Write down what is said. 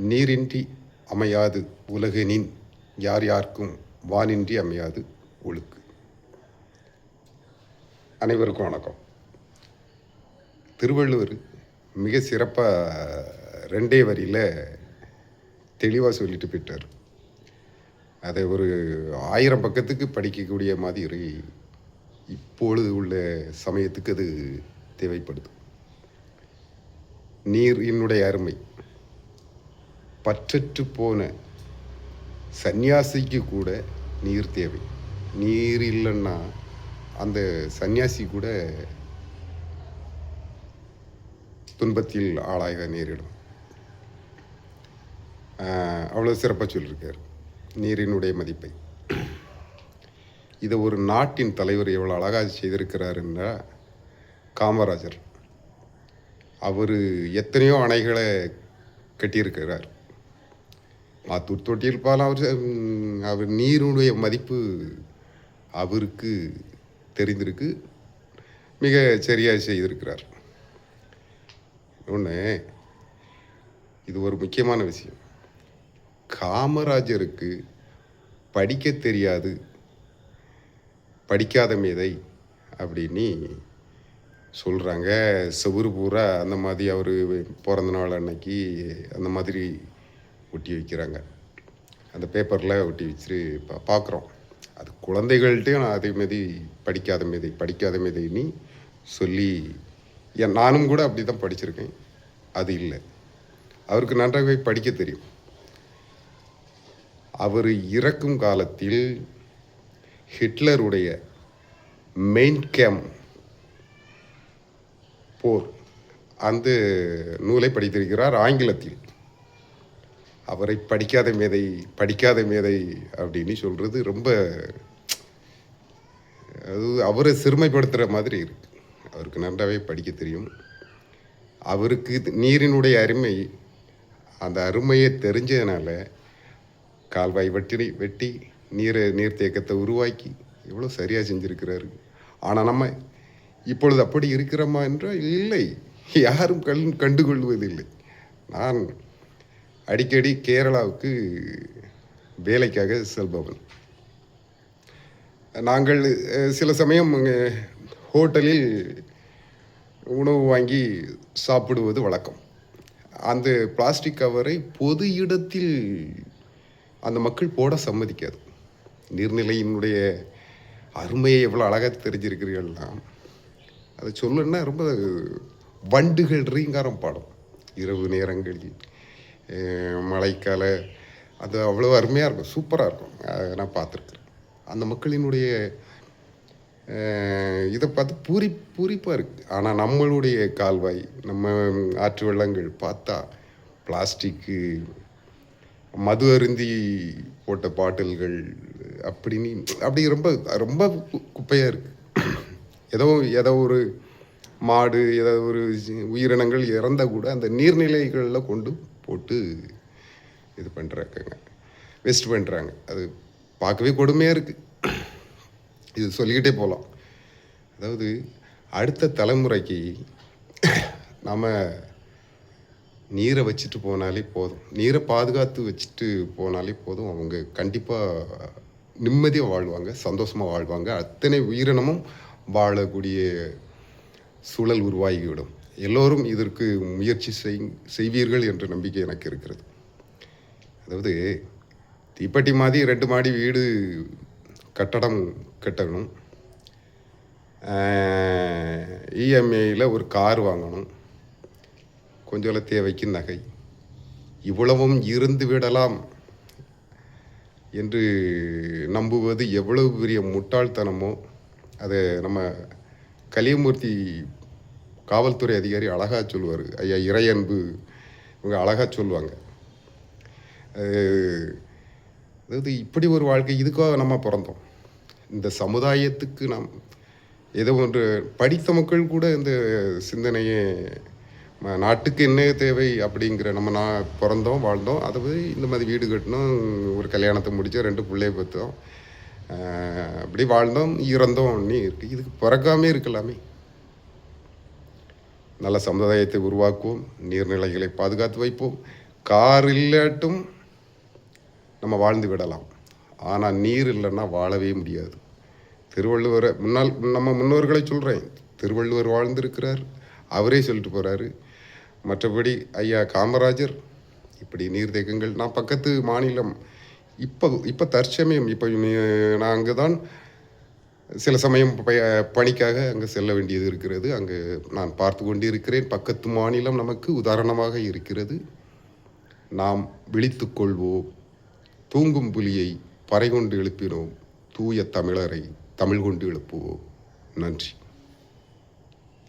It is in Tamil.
நீரின்றி அமையாது உலகெனின் யார் யார்க்கும் வானின்றி அமையாது ஒழுக்கு. அனைவருக்கும் வணக்கம். திருவள்ளுவர் மிக சிறப்பாக 2 வரியில் தெளிவாக சொல்லிட்டு போயிட்டார். அதை ஒரு 1000 பக்கத்துக்கு படிக்கக்கூடிய மாதிரி இப்பொழுது உள்ள சமயத்துக்கு அது தேவைப்படுது. நீர் என்னுடைய அருமை. பற்றற்று போன சந்நியாசிக்கு கூட நீர் தேவை. நீர் இல்லைன்னா அந்த சந்நியாசி கூட துன்பத்தில் ஆளாக நேரிடும். அவ்வளோ சிறப்பாக சொல்லியிருக்கார் நீரினுடைய மதிப்பை. இதை ஒரு நாட்டின் தலைவர் எவ்வளோ அழகாக செய்திருக்கிறாருன்னா காமராஜர். அவர் எத்தனையோ அணைகளை கட்டியிருக்கிறார். மாத்தூர் தொட்டியில் பால் அவர் நீருடைய மதிப்பு அவருக்கு தெரிந்திருக்கு, மிக சரியாக செய்திருக்கிறார். ஒன்று, இது ஒரு முக்கியமான விஷயம். காமராஜருக்கு படிக்க தெரியாது, படிக்காத மேதை அப்படின்னு சொல்கிறாங்க. செவுரு பூரா அந்த மாதிரி அவர் பிறந்த நாள் அன்னைக்கு அந்த மாதிரி ஒட்டி வைக்கிறாங்க. அந்த பேப்பரில் ஒட்டி வச்சுட்டு பார்க்குறோம். அது குழந்தைகள்கிட்டையும் நான் அதே மாதிரி படிக்காத மேதைன்னு சொல்லி நானும் கூட அப்படி தான் படிச்சிருக்கேன். அது இல்லை, அவருக்கு நன்றாகவே படிக்க தெரியும். அவர் இறக்கும் காலத்தில் ஹிட்லருடைய மெயின் கேம்ப் போர் அந்த நூலை படித்திருக்கிறார் ஆங்கிலத்தில். அவரை படிக்காத மேதை அப்படின்னு சொல்கிறது ரொம்ப அது அவரை சிறுமைப்படுத்துகிற மாதிரி இருக்கு. அவருக்கு நன்றாகவே படிக்க தெரியும். அவருக்கு நீரினுடைய அருமை, அந்த அருமையை தெரிஞ்சதுனால கால்வாய் வெட்டி நீர் தேக்கத்தை உருவாக்கி எவ்வளோ சரியாக செஞ்சுருக்கிறாரு. ஆனால் நம்ம இப்பொழுது அப்படி இருக்கிறோமா என்றால் இல்லை, யாரும் கண்டுகொள்வதில்லை. நான் அடிக்கடி கேரளாவுக்கு வேலைக்காக செல்பவன். நாங்கள் சில சமயம் ஹோட்டலில் உணவு வாங்கி சாப்பிடுவது வழக்கம். அந்த பிளாஸ்டிக் கவரை பொது இடத்தில் அந்த மக்கள் போட சம்மதிக்காது. நீர்நிலையினுடைய அருமையை எவ்வளோ அழகாக தெரிஞ்சிருக்கிறீர்கள்னா அதை சொல்லணுன்னா ரொம்ப வண்டுகள் ரீங்காரம் பாடும் இரவு நேரங்களில், மழைக்கால. அது அவ்வளோ அருமையாக இருக்கும், சூப்பராக இருக்கும். நான் பார்த்துருக்குறேன். அந்த மக்களினுடைய இதை பார்த்து பூரிப்பாக இருக்குது. ஆனால் நம்மளுடைய கால்வாய், நம்ம ஆற்று வெள்ளங்கள் பார்த்தா பிளாஸ்டிக்கு, மது அருந்தி போட்ட பாட்டில்கள் அப்படி ரொம்ப ரொம்ப குப்பையாக இருக்குது. ஏதோ ஒரு மாடு, ஏதோ ஒரு உயிரினங்கள் இறந்தால் கூட அந்த நீர்நிலைகளில் கொண்டு போட்டு இது பண்ணுறாங்க, வேஸ்ட் பண்ணுறாங்க. அது பார்க்கவே கொடுமையாக இருக்குது. இது சொல்லிக்கிட்டே போகலாம். அதாவது அடுத்த தலைமுறைக்கு நாம் நீரை வச்சுட்டு போனாலே போதும், நீரை பாதுகாத்து வச்சுட்டு போனாலே போதும். அவங்க கண்டிப்பாக நிம்மதியாக வாழ்வாங்க, சந்தோஷமாக வாழ்வாங்க. அத்தனை உயிரினமும் வாழக்கூடிய சூழல் உருவாகிவிடும். எல்லோரும் இதற்கு முயற்சி செய்வீர்கள் என்ற நம்பிக்கை எனக்கு இருக்கிறது. அதாவது தீப்பெட்டி மாதிரி 2 மாடி வீடு கட்டடம் கட்டணும், இஎம்ஐயில் ஒரு கார் வாங்கணும், கொஞ்சம் தேவைக்கு நகை, இவ்வளவும் இருந்து விடலாம் என்று நம்புவது எவ்வளவு பெரிய முட்டாள்தனமோ. அதை நம்ம கலியமூர்த்தி காவல்துறை அதிகாரி அழகாக சொல்லுவார். ஐயா இறையன்பு இவங்க அழகாக சொல்லுவாங்க. அதாவது இப்படி ஒரு வாழ்க்கை, இதுக்காக நம்ம பிறந்தோம். இந்த சமுதாயத்துக்கு நாம் ஏதோ ஒன்று படித்த மக்கள் கூட இந்த சிந்தனையே, நாட்டுக்கு என்ன தேவை அப்படிங்கிற, நம்ம பிறந்தோம் வாழ்ந்தோம், அதை போய் இந்த மாதிரி வீடு கட்டணும், ஒரு கல்யாணத்தை முடித்தோம், 2 பிள்ளைய பார்த்தோம், அப்படி வாழ்ந்தோம் இறந்தோம் இருக்குது. இதுக்கு பிறக்காமே இருக்கலாமே. நல்ல சமுதாயத்தை உருவாக்குவோம், நீர்நிலைகளை பாதுகாத்து வைப்போம், கார் இல்லாட்டும் நம்ம வாழ்ந்து விடலாம். ஆனால் நீர் இல்லைன்னா வாழவே முடியாது. திருவள்ளுவரை நம்ம முன்னோர்களை சொல்கிறேன். திருவள்ளுவர் வாழ்ந்திருக்கிறார், அவரே சொல்லிட்டு போகிறாரு. மற்றபடி ஐயா காமராஜர் இப்படி நீர்த்தேக்கங்கள், நான் பக்கத்து மாநிலம் இப்போ தற்சமயம் நான் அங்கே தான் சில சமயம் பணிக்காக அங்கே செல்ல வேண்டியது இருக்கிறது. அங்கே நான் பார்த்து கொண்டிருக்கிறேன். பக்கத்து மாநிலம் நமக்கு உதாரணமாக இருக்கிறது. நாம் விழித்து கொள்வோம். தூங்கும் புலியை பறை கொண்டு எழுப்பினோம். தூய தமிழரை தமிழ் கொண்டு எழுப்புவோம். நன்றி.